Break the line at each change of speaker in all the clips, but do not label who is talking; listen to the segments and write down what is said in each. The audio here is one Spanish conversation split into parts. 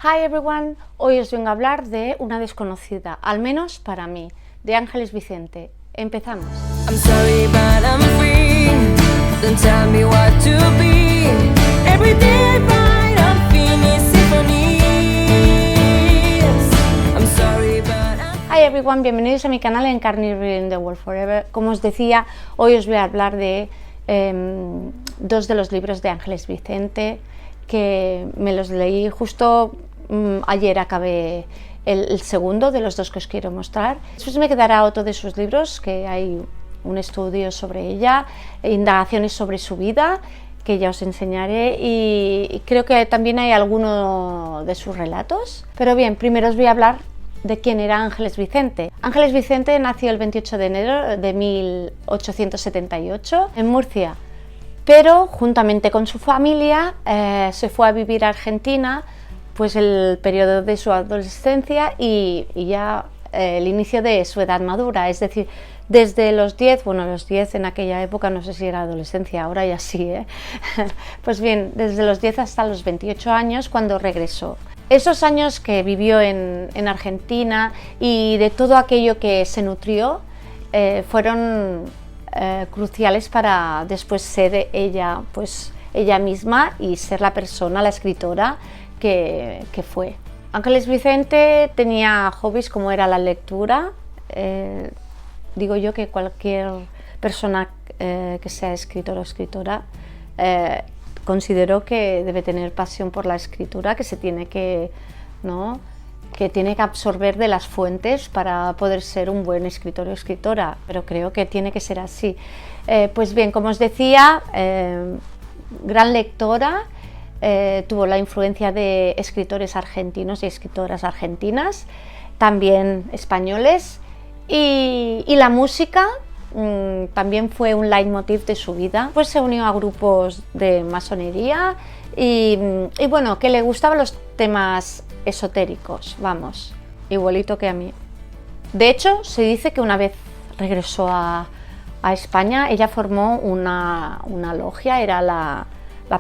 Hi everyone, hoy os vengo a hablar de una desconocida, al menos para mí, de Ángeles Vicente. Empezamos. I'm sorry, but I'm free. Don't tell me what to be. Every day I find I'm finished symphonies. I'm sorry, but Hi everyone, bienvenidos a mi canal Encarnate Reading the World Forever. Como os decía, hoy os voy a hablar de dos de los libros de Ángeles Vicente, que me los leí justo ayer. Acabé el segundo de los dos que os quiero mostrar. Después me quedará otro de sus libros, que hay un estudio sobre ella, indagaciones sobre su vida, que ya os enseñaré, y creo que también hay alguno de sus relatos. Pero bien, primero os voy a hablar de quién era Ángeles Vicente. Ángeles Vicente nació el 28 de enero de 1878 en Murcia, pero juntamente con su familia se fue a vivir a Argentina, pues el periodo de su adolescencia y ya el inicio de su edad madura, es decir, desde los 10, bueno, los 10 en aquella época no sé si era adolescencia, ahora ya sí, pues bien, desde los 10 hasta los 28 años cuando regresó. Esos años que vivió en Argentina y de todo aquello que se nutrió fueron cruciales para después ser ella, pues ella misma, y ser la persona, la escritora que fue. Ángeles Vicente tenía hobbies como era la lectura. Digo yo que cualquier persona que sea escritor o escritora considero que debe tener pasión por la escritura, que se tiene que, ¿no?, que tiene que absorber de las fuentes para poder ser un buen escritor o escritora, pero creo que tiene que ser así. Pues bien, como os decía, gran lectora, tuvo la influencia de escritores argentinos y escritoras argentinas, también españoles, y la música también fue un leitmotiv de su vida. Pues se unió a grupos de masonería y bueno, que le gustaban los temas esotéricos, vamos, igualito que a mí. De hecho, se dice que una vez regresó a España, ella formó una logia, era la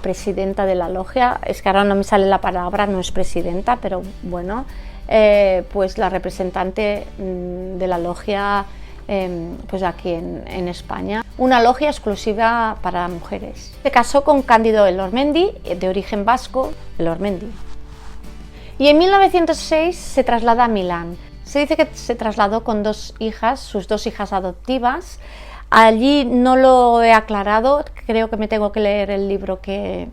presidenta de la logia, es que ahora no me sale la palabra, no es presidenta, pero bueno, pues la representante de la logia pues aquí en España, una logia exclusiva para mujeres. Se casó con Cándido Elormendi, de origen vasco, Elormendi, y en 1906 se traslada a Milán. Se dice que se trasladó con dos hijas, sus dos hijas adoptivas. Allí no lo he aclarado, creo que me tengo que leer el libro que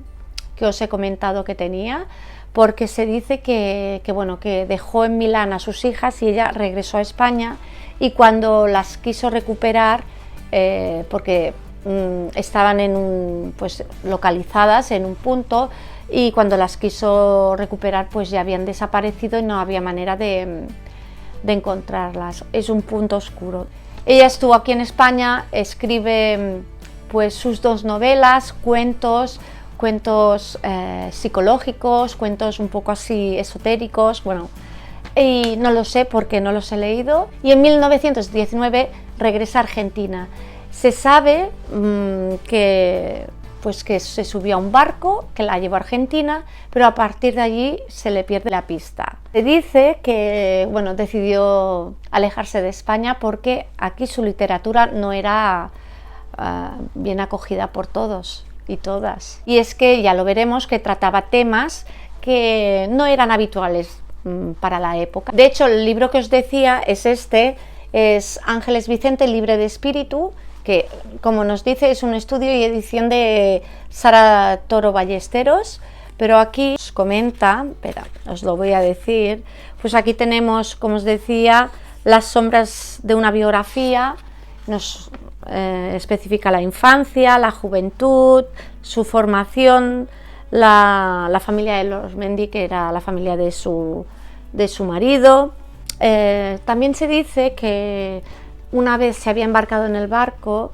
os he comentado que tenía, porque se dice que bueno, que dejó en Milán a sus hijas y ella regresó a España, y cuando las quiso recuperar, porque estaban pues localizadas en un punto, y cuando las quiso recuperar pues ya habían desaparecido y no había manera de encontrarlas. Es un punto oscuro. Ella estuvo aquí en España, escribe pues sus dos novelas, cuentos psicológicos, cuentos un poco así esotéricos, bueno, y no lo sé porque no los he leído. Y en 1919 regresa a Argentina. Se sabe que se subió a un barco que la llevó a Argentina, pero a partir de allí se le pierde la pista. Se dice que bueno, decidió alejarse de España porque aquí su literatura no era bien acogida por todos y todas. Y es que ya lo veremos, que trataba temas que no eran habituales para la época. De hecho, el libro que os decía es es Ángeles Vicente, libre de espíritu, que, como nos dice, es un estudio y edición de Sara Toro Ballesteros, pero aquí os comenta, espera, os lo voy a decir, pues aquí tenemos, como os decía, las sombras de una biografía, nos especifica la infancia, la juventud, su formación, la familia de Elormendi, que era la familia de su marido. También se dice que una vez se había embarcado en el barco,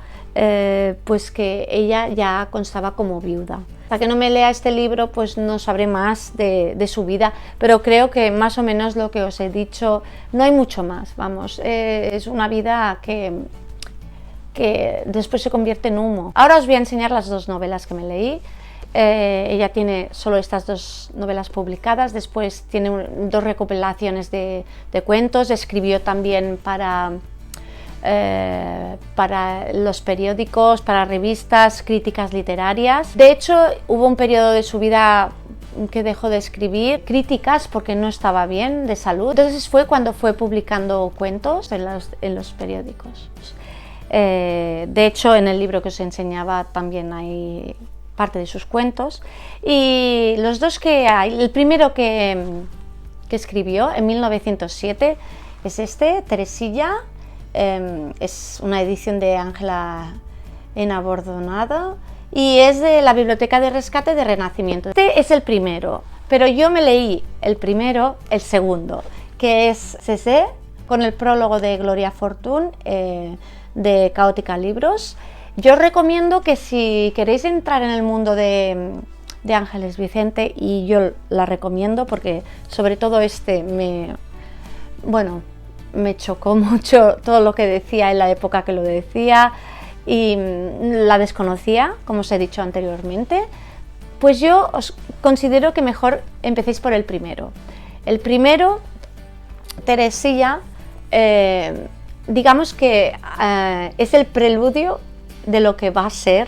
pues que ella ya constaba como viuda. Hasta que no me lea este libro, pues no sabré más de su vida, pero creo que más o menos lo que os he dicho, no hay mucho más, vamos, es una vida que después se convierte en humo. Ahora os voy a enseñar las dos novelas que me leí. Ella tiene solo estas 2 novelas publicadas, después tiene 2 recopilaciones de cuentos, escribió también para los periódicos, para revistas, críticas literarias. De hecho, hubo un periodo de su vida que dejó de escribir críticas porque no estaba bien de salud. Entonces fue cuando fue publicando cuentos en los periódicos. De hecho, en el libro que os enseñaba también hay parte de sus cuentos. Y los 2 que hay, el primero que escribió en 1907 es Teresilla. Es una edición de Ángela Enabordonado y es de la Biblioteca de Rescate de Renacimiento. Este es el primero, pero yo me leí el segundo, que es César, con el prólogo de Gloria Fortune, de Caótica Libros. Yo os recomiendo que si queréis entrar en el mundo de Ángeles Vicente, y yo la recomiendo porque sobre todo me chocó mucho todo lo que decía en la época que lo decía y la desconocía, como os he dicho anteriormente, pues yo os considero que mejor empecéis por el primero. El primero, Teresilla, digamos que es el preludio de lo que va a ser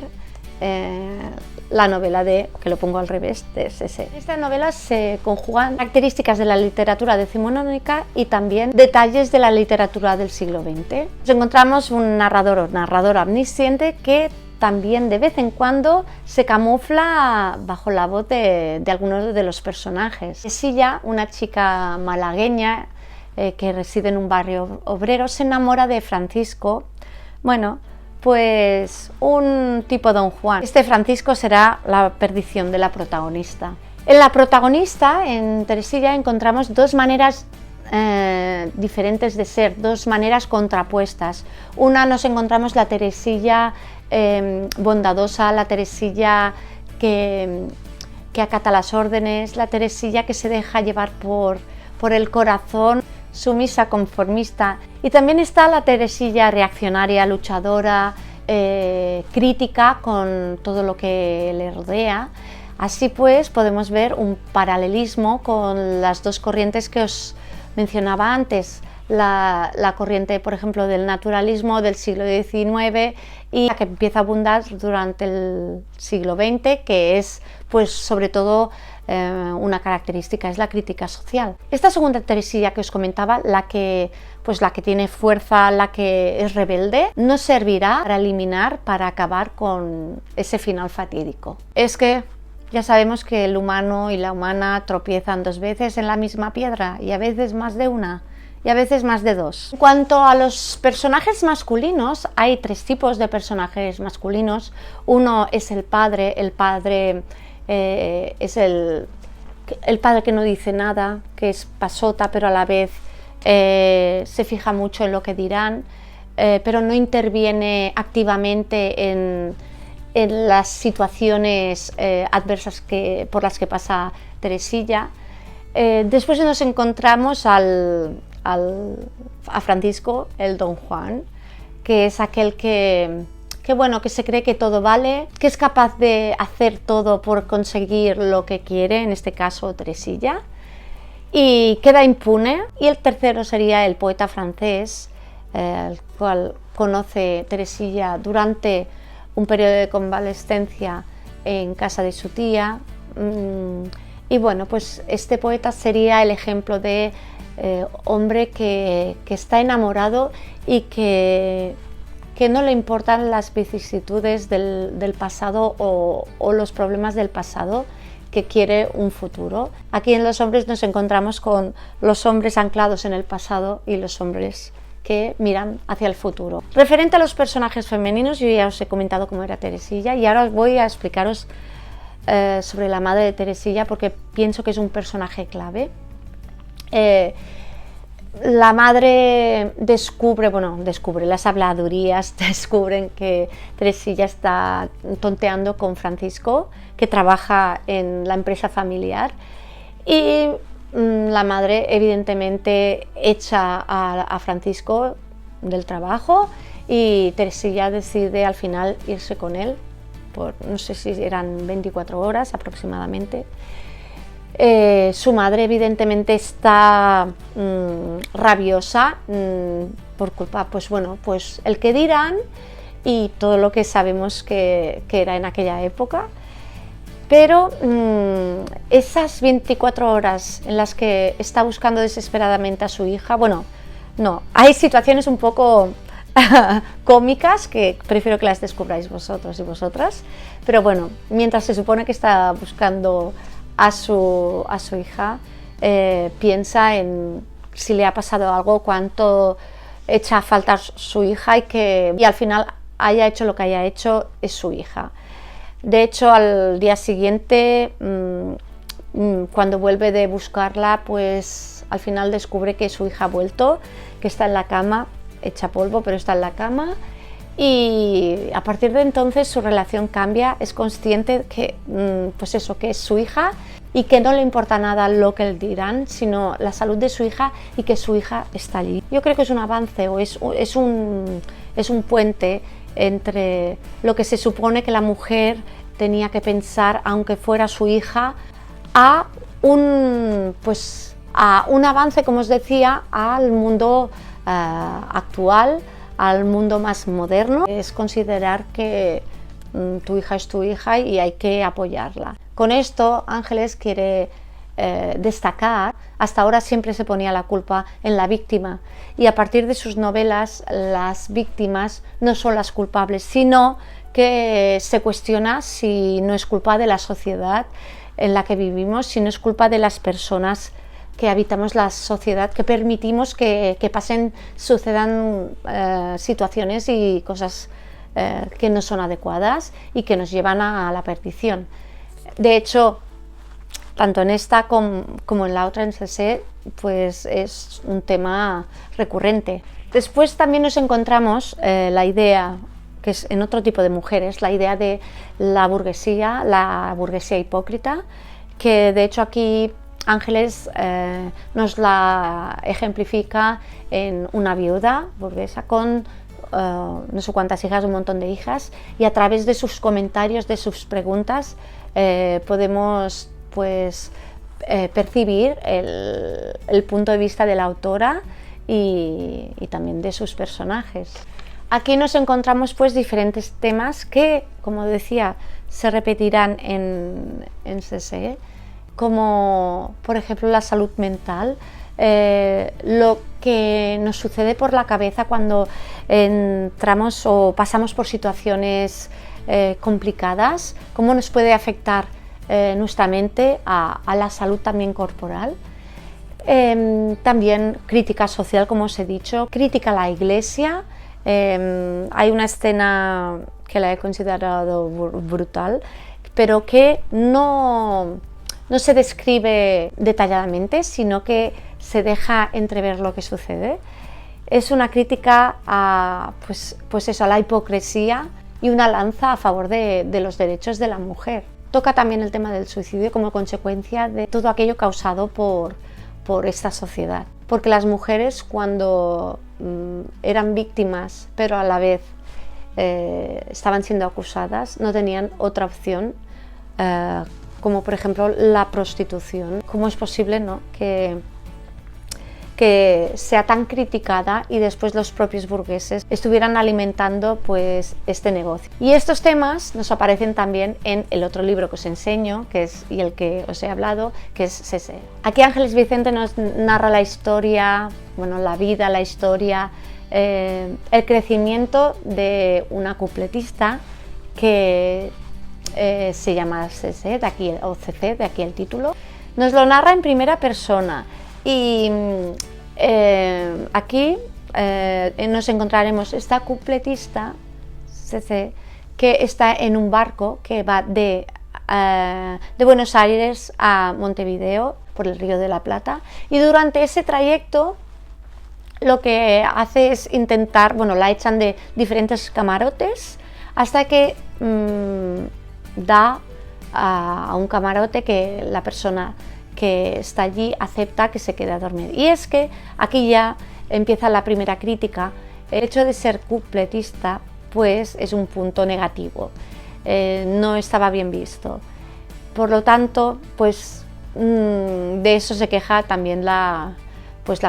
la novela que lo pongo al revés, de César. En esta novela se conjugan características de la literatura decimonónica y también detalles de la literatura del siglo XX. Nos encontramos un narrador o narradora omnisciente que también de vez en cuando se camufla bajo la voz de algunos de los personajes. Teresilla, una chica malagueña que reside en un barrio obrero, se enamora de Francisco, pues un tipo Don Juan. Este Francisco será la perdición de la protagonista. En la protagonista, en Teresilla, encontramos 2 maneras diferentes de ser, 2 maneras contrapuestas. Una, nos encontramos la Teresilla bondadosa, la Teresilla que acata las órdenes, la Teresilla que se deja llevar por el corazón, sumisa, conformista. Y también está la Teresilla reaccionaria, luchadora, crítica con todo lo que le rodea. Así pues, podemos ver un paralelismo con las 2 corrientes que os mencionaba antes, la corriente, por ejemplo, del naturalismo del siglo XIX y la que empieza a abundar durante el siglo XX, que es, pues, sobre todo una característica, es la crítica social. Esta segunda Teresilla que os comentaba, la que tiene fuerza, la que es rebelde, nos servirá para acabar con ese final fatídico. Es que ya sabemos que el humano y la humana tropiezan 2 veces en la misma piedra, y a veces más de una, y a veces más de 2. En cuanto a los personajes masculinos, hay 3 tipos de personajes masculinos. Uno es el padre. El padre es el padre que no dice nada, que es pasota, pero a la vez se fija mucho en lo que dirán, pero no interviene activamente en las situaciones adversas por las que pasa Teresilla. Después nos encontramos a Francisco, el Don Juan, que es aquel que se cree que todo vale, que es capaz de hacer todo por conseguir lo que quiere, en este caso Teresilla, y queda impune. Y el tercero sería el poeta francés, el cual conoce Teresilla durante un periodo de convalescencia en casa de su tía. Y pues este poeta sería el ejemplo de hombre que está enamorado y que no le importan las vicisitudes del pasado o los problemas del pasado, que quiere un futuro. Aquí en los hombres nos encontramos con los hombres anclados en el pasado y los hombres que miran hacia el futuro. Referente a los personajes femeninos, yo ya os he comentado cómo era Teresilla, y ahora os voy a explicaros sobre la madre de Teresilla, porque pienso que es un personaje clave. La madre descubre las habladurías, descubren que Teresilla está tonteando con Francisco, que trabaja en la empresa familiar, y la madre evidentemente echa a Francisco del trabajo, y Teresilla decide al final irse con él por no sé si eran 24 horas aproximadamente. Su madre evidentemente está rabiosa por culpa, pues bueno, pues el que dirán y todo lo que sabemos que era en aquella época. Pero esas 24 horas en las que está buscando desesperadamente a su hija, bueno, no, hay situaciones un poco cómicas que prefiero que las descubráis vosotros y vosotras, pero bueno, mientras se supone que está buscando a su hija, piensa en si le ha pasado algo, cuánto echa a falta su hija y al final haya hecho lo que haya hecho, es su hija. De hecho, al día siguiente, cuando vuelve de buscarla, pues al final descubre que su hija ha vuelto, que está en la cama, hecha polvo, pero está en la cama, y a partir de entonces su relación cambia, es consciente que, pues eso, que es su hija y que no le importa nada lo que dirán, sino la salud de su hija y que su hija está allí. Yo creo que es un avance o es un puente entre lo que se supone que la mujer tenía que pensar, aunque fuera su hija, a un avance, como os decía, al mundo actual, al mundo más moderno. Es considerar que tu hija es tu hija y hay que apoyarla. Con esto, Ángeles quiere destacar, hasta ahora siempre se ponía la culpa en la víctima, y a partir de sus novelas las víctimas no son las culpables, sino que se cuestiona si no es culpa de la sociedad en la que vivimos, si no es culpa de las personas que habitamos la sociedad, que permitimos que sucedan situaciones y cosas que no son adecuadas y que nos llevan a la perdición. De hecho, tanto en esta como en la otra, en CC, pues es un tema recurrente. Después también nos encontramos la idea, que es en otro tipo de mujeres, la idea de la burguesía hipócrita, que de hecho aquí Ángeles nos la ejemplifica en una viuda burguesa con no sé cuántas hijas, un montón de hijas, y a través de sus comentarios, de sus preguntas, podemos pues percibir el punto de vista de la autora y también de sus personajes. Aquí nos encontramos pues diferentes temas que, como decía, se repetirán en CC, como por ejemplo la salud mental, lo que nos sucede por la cabeza cuando entramos o pasamos por situaciones complicadas, cómo nos puede afectar nuestra mente a la salud también corporal. También crítica social, como os he dicho, crítica a la Iglesia. Hay una escena que la he considerado brutal, pero que no se describe detalladamente, sino que se deja entrever lo que sucede. Es una crítica a, pues eso, a la hipocresía y una lanza a favor de los derechos de la mujer. Toca también el tema del suicidio como consecuencia de todo aquello causado por esta sociedad. Porque las mujeres, cuando eran víctimas, pero a la vez estaban siendo acusadas, no tenían otra opción, como por ejemplo la prostitución. ¿Cómo es posible, no, que sea tan criticada y después los propios burgueses estuvieran alimentando pues este negocio? Y estos temas nos aparecen también en el otro libro que os enseño, y el que os he hablado, que es CC. Aquí Ángeles Vicente nos narra la historia, bueno, la vida, la historia, el crecimiento de una cupletista que se llama CC, de aquí, o CC, de aquí el título. Nos lo narra en primera persona. Y aquí nos encontraremos esta cupletista, CC, que está en un barco que va de Buenos Aires a Montevideo por el Río de la Plata, y durante ese trayecto lo que hace es intentar, bueno, la echan de diferentes camarotes hasta que da a un camarote que la persona que está allí acepta que se quede a dormir. Y es que aquí ya empieza la primera crítica. El hecho de ser cupletista pues es un punto negativo. no estaba bien visto. Por lo tanto, pues de eso se queja también la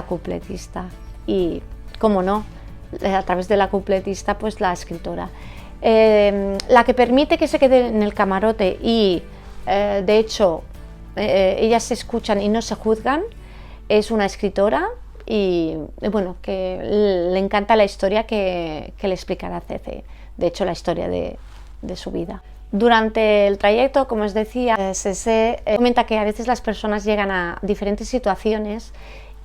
cupletista y, cómo no, a través de la cupletista, pues la escritora. La que permite que se quede en el camarote y, de hecho, ellas se escuchan y no se juzgan, es una escritora y, bueno, que le encanta la historia que le explicará CC, de hecho la historia de su vida. Durante el trayecto, como os decía, CC comenta que a veces las personas llegan a diferentes situaciones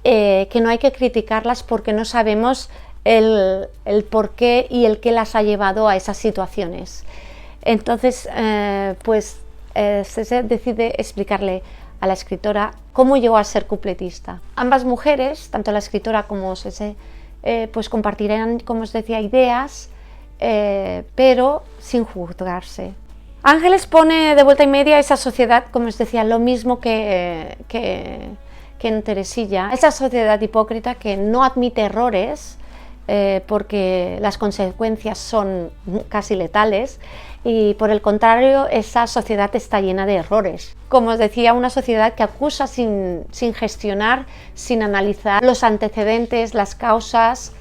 que no hay que criticarlas porque no sabemos el por qué y el qué las ha llevado a esas situaciones. Entonces, CC decide explicarle a la escritora cómo llegó a ser cupletista. Ambas mujeres, tanto la escritora como CC, pues compartirán, como os decía, ideas, pero sin juzgarse. Ángeles pone de vuelta y media a esa sociedad, como os decía, lo mismo que en Teresilla, esa sociedad hipócrita que no admite errores porque las consecuencias son casi letales, y por el contrario esa sociedad está llena de errores. Como os decía, una sociedad que acusa sin gestionar, sin analizar los antecedentes, las causas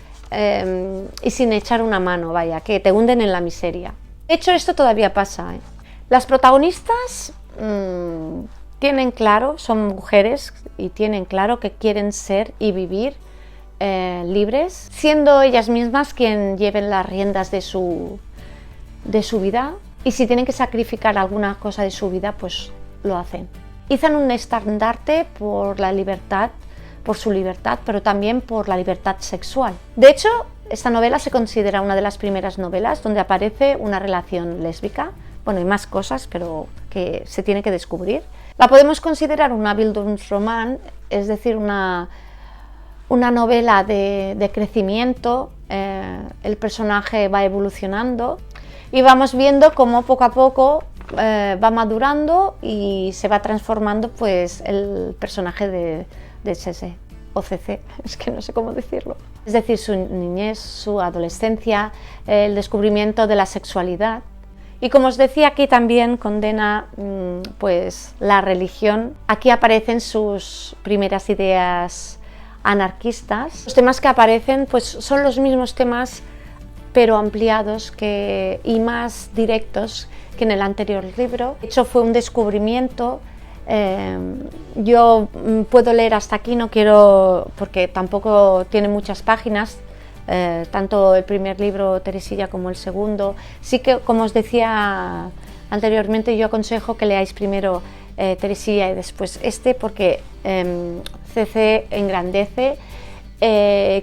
y sin echar una mano, vaya, que te hunden en la miseria. De hecho, esto todavía pasa. Las protagonistas tienen claro, son mujeres y tienen claro que quieren ser y vivir libres, siendo ellas mismas quien lleven las riendas de su vida, y si tienen que sacrificar alguna cosa de su vida, pues lo hacen. Izan un estandarte por la libertad, por su libertad, pero también por la libertad sexual. De hecho, esta novela se considera una de las primeras novelas donde aparece una relación lésbica. Bueno, hay más cosas, pero que se tiene que descubrir. La podemos considerar una Bildungsroman, es decir, una novela de crecimiento. El personaje va evolucionando y vamos viendo cómo poco a poco va madurando y se va transformando, pues, el personaje de CC, o CC, es que no sé cómo decirlo. Es decir, su niñez, su adolescencia, el descubrimiento de la sexualidad. Y como os decía, aquí también condena pues la religión. Aquí aparecen sus primeras ideas anarquistas. Los temas que aparecen pues son los mismos temas, pero ampliados y más directos que en el anterior libro. De hecho, fue un descubrimiento. Yo puedo leer hasta aquí, no quiero, porque tampoco tiene muchas páginas, tanto el primer libro, Teresilla, como el segundo. Sí que, como os decía anteriormente, yo aconsejo que leáis primero Teresilla y después este, porque CC engrandece.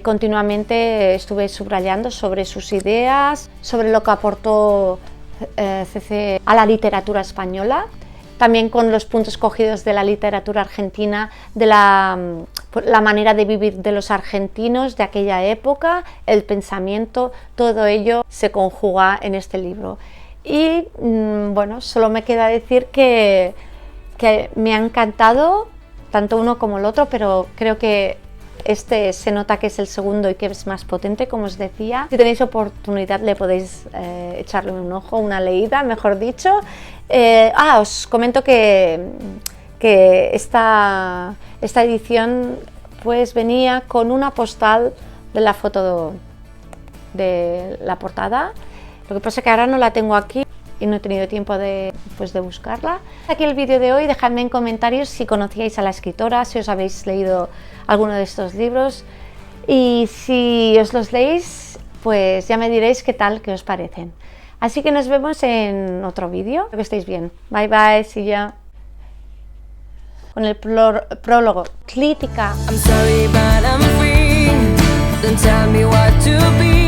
Continuamente estuve subrayando sobre sus ideas, sobre lo que aportó CC a la literatura española, también con los puntos cogidos de la literatura argentina, de la manera de vivir de los argentinos de aquella época, el pensamiento, todo ello se conjuga en este libro. Y bueno, solo me queda decir que me ha encantado tanto uno como el otro, pero creo que este se nota que es el segundo y que es más potente, como os decía. Si tenéis oportunidad le podéis echarle un ojo, una leída, mejor dicho. Os comento que esta edición pues venía con una postal de la foto de la portada. Lo que pasa es que ahora no la tengo aquí y no he tenido tiempo de buscarla. Aquí el vídeo de hoy. Dejadme en comentarios si conocíais a la escritora, si os habéis leído alguno de estos libros, y si os los leéis, pues ya me diréis qué tal, qué os parecen. Así que nos vemos en otro vídeo. Espero que estéis bien. Bye bye, see ya. Con el prólogo. Crítica. I'm sorry, but I'm free. Don't tell me what to be.